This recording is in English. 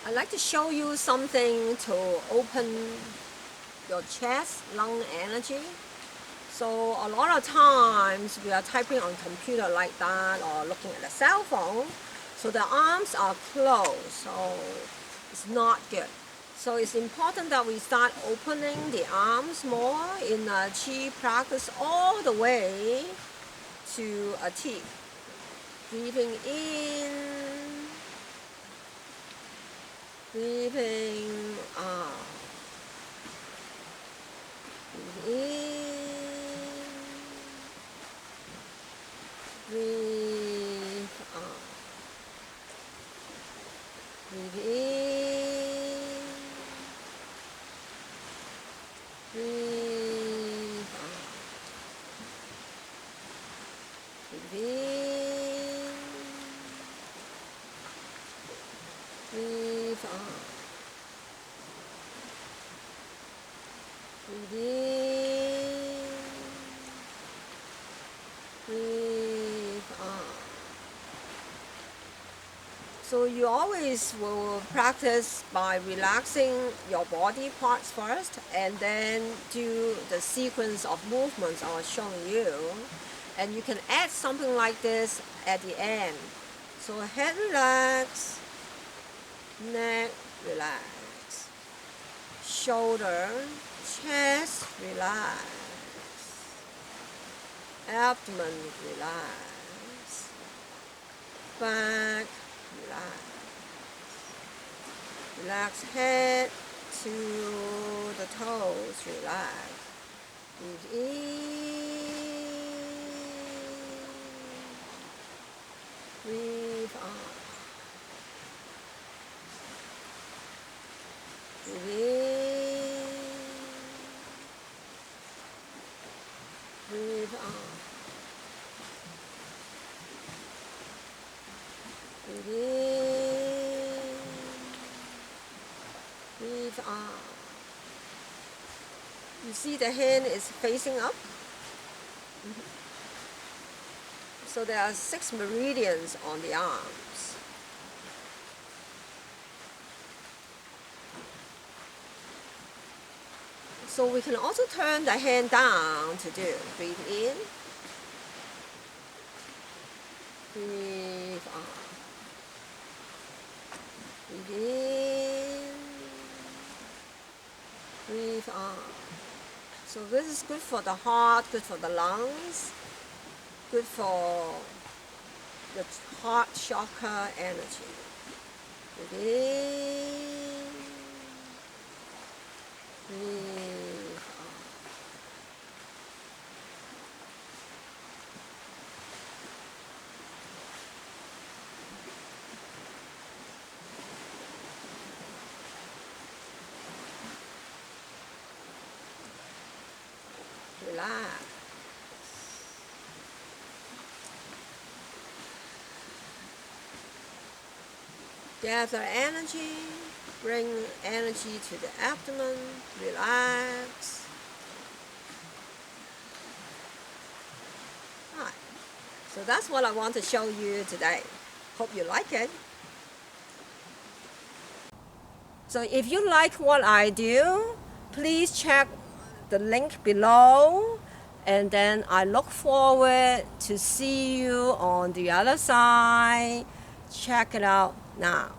I'd like to show you something to open your chest, lung energy. So a lot of times we are typing on computer like that or looking at a cell phone. So the arms are closed, so it's not good. So it's important that we start opening the arms more in a Qi practice all the way to a T. Breathing in, breathing out. Breathe in, breathe out. Breathe in, breathe out. Breathe in, breathe out. Breathe in, breathe out. So you always will practice by relaxing your body parts first and then do the sequence of movements I was showing you. And you can add something like this at the end. So head relax, neck relax, shoulder, chest relax, abdomen relax, back relax. Relax head to the toes, relax. Breathe in, breathe out. Breathe in, breathe out. Breathe in, breathe out. You see the hand is facing up. So there are 6 meridians on the arms. So we can also turn the hand down to do. Breathe in, breathe out. Breathe in, breathe out. So this is good for the heart, good for the lungs, good for the heart chakra energy. Breathe in, breathe out. Relax. Gather energy, bring energy to the abdomen, relax. Right. So that's what I want to show you today. Hope you like it. So if you like what I do, please check the link below, and then I look forward to see you on the other side. Check it out now.